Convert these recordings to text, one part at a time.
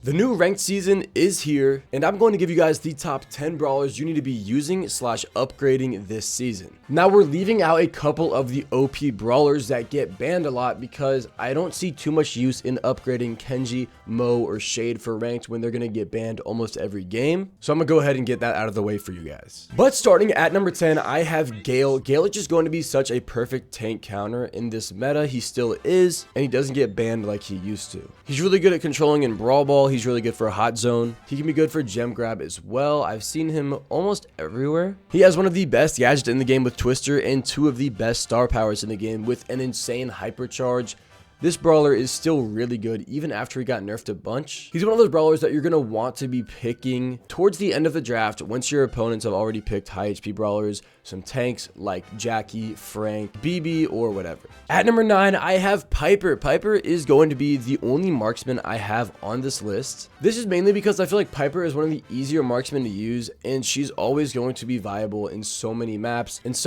The new ranked season is here, and I'm going to give you guys the top 10 brawlers you need to be using / upgrading this season. Now, we're leaving out a couple of the OP brawlers that get banned a lot because I don't see too much use in upgrading Kenji, Mo, or Shade for ranked when they're going to get banned almost every game. So I'm going to go ahead and get that out of the way for you guys. But starting at number 10, I have Gale. Gale is just going to be such a perfect tank counter in this meta. He still is, and he doesn't get banned like he used to. He's really good at controlling in Brawl Ball. He's really good for a hot zone. He can be good for gem grab as well. I've seen him almost everywhere. He has one of the best gadgets in the game with Twister and two of the best star powers in the game with an insane hypercharge. This brawler is still really good even after he got nerfed a bunch. He's one of those brawlers that you're going to want to be picking towards the end of the draft once your opponents have already picked high HP brawlers, some tanks like Jackie, Frank, BB, or whatever. At number 9, I have Piper. Piper is going to be the only marksman I have on this list. This is mainly because I feel like Piper is one of the easier marksmen to use, and she's always going to be viable in so many maps, and is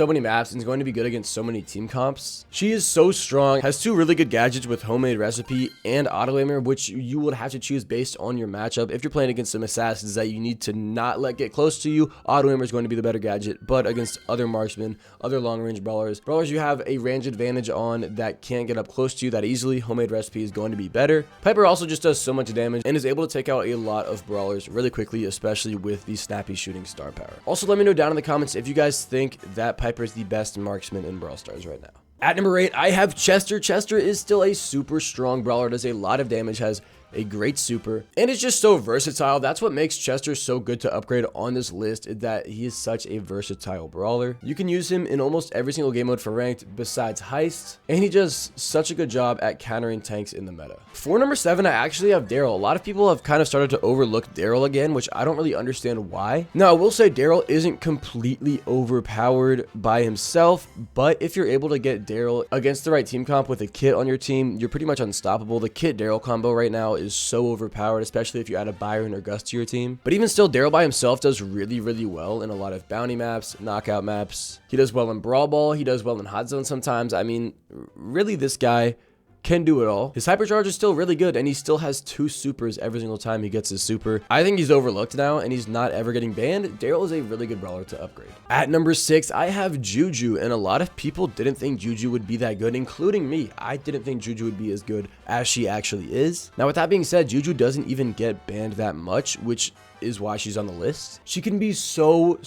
going to be good against so many team comps. She is so strong, has two really good gadgets with homemade recipe and auto aimer, which you would have to choose based on your matchup. If you're playing against some assassins that you need to not let get close to you, auto aimer is going to be the better gadget. But against other marksmen, other long range brawlers you have a range advantage on that can't get up close to you that easily, homemade recipe is going to be better. Piper also just does so much damage and is able to take out a lot of brawlers really quickly, especially with the snappy shooting star power. Also, let me know down in the comments if you guys think that Piper is the best marksman in Brawl Stars right now. At number 8, I have Chester. Chester is still a super strong brawler, does a lot of damage, has a great super, and is just so versatile. That's what makes Chester so good to upgrade on this list, is that he is such a versatile brawler. You can use him in almost every single game mode for ranked besides heist, and he does such a good job at countering tanks in the meta. For number 7, I actually have Darryl. A lot of people have kind of started to overlook Darryl again, which I don't really understand why. Now, I will say Darryl isn't completely overpowered by himself, but if you're able to get Darryl against the right team comp with a kit on your team, you're pretty much unstoppable. The kit Darryl combo right now is so overpowered, especially if you add a Byron or Gus to your team. But even still, Darryl by himself does really well in a lot of bounty maps, knockout maps. He does well in Brawl Ball. He does well in hot zone sometimes. I mean, really, this guy can do it all. His hypercharge is still really good, and he still has 2 supers every single time he gets his super. I think he's overlooked now, and he's not ever getting banned. Darryl is a really good brawler to upgrade. At number 6, I have Juju, and a lot of people didn't think Juju would be that good, including me. I didn't think Juju would be as good as she actually is. Now, with that being said, Juju doesn't even get banned that much, which is why she's on the list. She can be so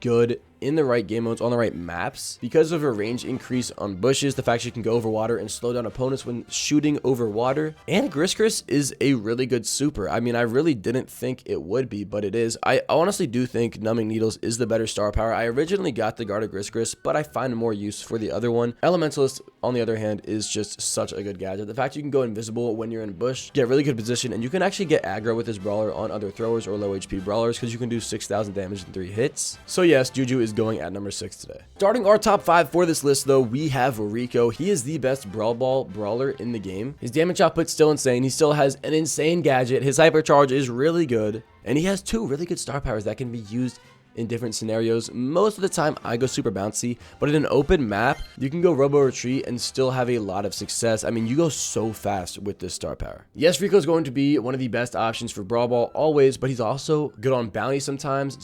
good in the right game modes on the right maps because of her range increase on bushes, the fact she can go over water and slow down opponents when shooting over water. And Griscris is a really good super. I mean, I really didn't think it would be, but it is. I honestly do think Numbing Needles is the better star power. I originally got the Guard of Griscris, but I find more use for the other one. Elementalist, on the other hand, is just such a good gadget. The fact you can go invisible when you're in bush, get really good position, and you can actually get aggro with this brawler on other throwers or low HP brawlers because you can do 6,000 damage in 3 hits. So yes, Juju is going at number 6 today. Starting our top 5 for this list, though, we have Rico. He is the best Brawl Ball brawler in the game. His damage output's still insane. He still has an insane gadget. His hypercharge is really good, and he has 2 really good star powers that can be used in different scenarios. Most of the time I go super bouncy, but in an open map you can go robo retreat and still have a lot of success. I mean, you go so fast with this star power. Yes, Rico is going to be one of the best options for Brawl Ball always, but he's also good on bounty sometimes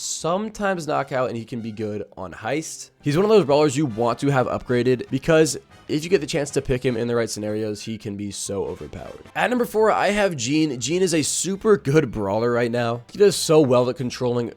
knockout, and he can be good on heist. He's one of those brawlers you want to have upgraded because if you get the chance to pick him in the right scenarios, he can be so overpowered. At number 4, I have Gene. Gene is a super good brawler right now. He does so well at controlling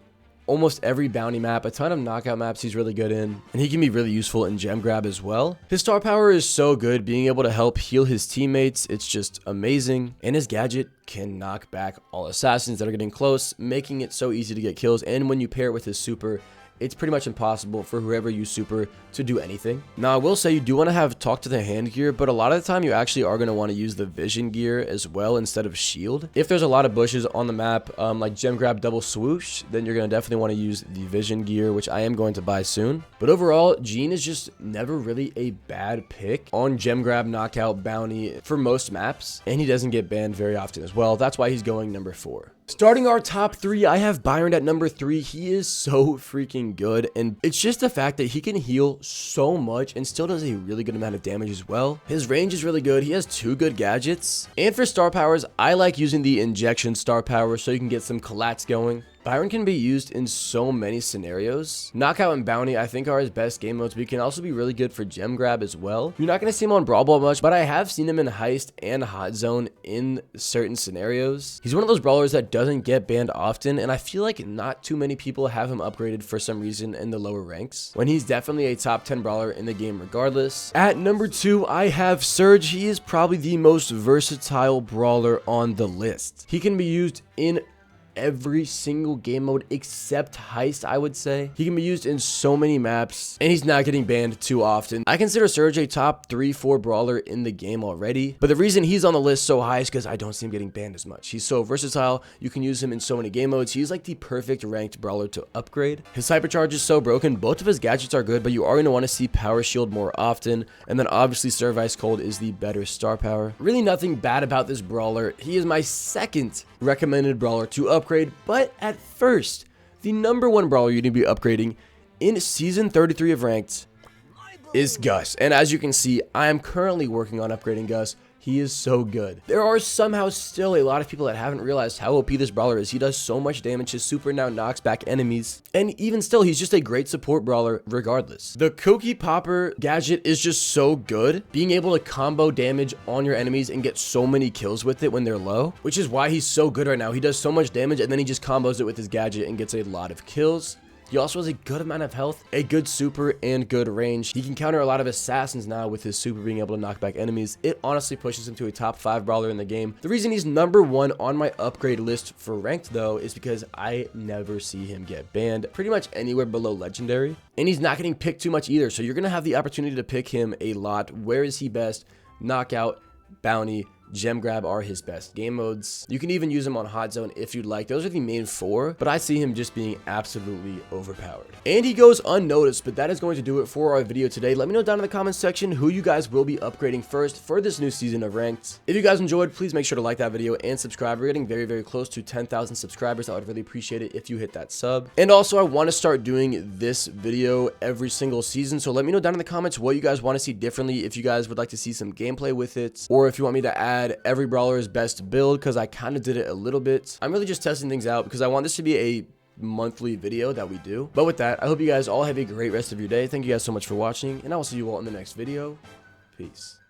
almost every bounty map, a ton of knockout maps he's really good in, and he can be really useful in gem grab as well. His star power is so good, being able to help heal his teammates, it's just amazing, and his gadget can knock back all assassins that are getting close, making it so easy to get kills. And when you pair it with his super, it's pretty much impossible for whoever you super to do anything. Now, I will say you do want to have talk to the hand gear, but a lot of the time you actually are going to want to use the vision gear as well instead of shield. If there's a lot of bushes on the map, like gem grab double swoosh, then you're going to definitely want to use the vision gear, which I am going to buy soon. But overall, Gene is just never really a bad pick on gem grab, knockout, bounty for most maps, and he doesn't get banned very often as well. That's why he's going number 4. Starting our top 3, I have Byron at number 3. He is so freaking looking good, and it's just the fact that he can heal so much and still does a really good amount of damage as well. His range is really good. He has 2 good gadgets. And for star powers, I like using the injection star power so you can get some collats going. Byron can be used in so many scenarios. Knockout and Bounty, I think, are his best game modes, but he can also be really good for gem grab as well. You're not going to see him on Brawl Ball much, but I have seen him in Heist and Hot Zone in certain scenarios. He's one of those brawlers that doesn't get banned often, and I feel like not too many people have him upgraded for some reason in the lower ranks, when he's definitely a top 10 brawler in the game regardless. At number 2, I have Surge. He is probably the most versatile brawler on the list. He can be used in every single game mode except Heist, I would say. He can be used in so many maps, and he's not getting banned too often. I consider Surge a top 3-4 brawler in the game already, but the reason he's on the list so high is because I don't see him getting banned as much. He's so versatile. You can use him in so many game modes. He's like the perfect ranked brawler to upgrade. His hypercharge is so broken. Both of his gadgets are good, but you are going to want to see Power Shield more often, and then obviously Serve Ice Cold is the better star power. Really nothing bad about this brawler. He is my second recommended brawler to upgrade, but at first, the number 1 brawler you need to be upgrading in season 33 of ranked is Gus. And as you can see, I am currently working on upgrading Gus. He is so good. There are somehow still a lot of people that haven't realized how OP this brawler is. He does so much damage. His super now knocks back enemies. And even still, he's just a great support brawler regardless. The Cookie Popper gadget is just so good. Being able to combo damage on your enemies and get so many kills with it when they're low, which is why he's so good right now. He does so much damage, and then he just combos it with his gadget and gets a lot of kills. He also has a good amount of health, a good super, and good range. He can counter a lot of assassins now with his super being able to knock back enemies. It honestly pushes him to a top 5 brawler in the game. The reason he's number 1 on my upgrade list for ranked though is because I never see him get banned pretty much anywhere below legendary. And he's not getting picked too much either, so you're going to have the opportunity to pick him a lot. Where is he best? Knockout, Bounty, Gem Grab are his best game modes. You can even use him on Hot Zone if you'd like. Those are the main 4, but I see him just being absolutely overpowered. And he goes unnoticed, but that is going to do it for our video today. Let me know down in the comments section who you guys will be upgrading first for this new season of Ranked. If you guys enjoyed, please make sure to like that video and subscribe. We're getting very, very close to 10,000 subscribers. I would really appreciate it if you hit that sub. And also, I want to start doing this video every single season, so let me know down in the comments what you guys want to see differently, if you guys would like to see some gameplay with it, or if you want me to add every brawler's best build, because I kind of did it a little bit. I'm really just testing things out because I want this to be a monthly video that we do. But with that, I hope you guys all have a great rest of your day. Thank you guys so much for watching, and I will see you all in the next video. Peace.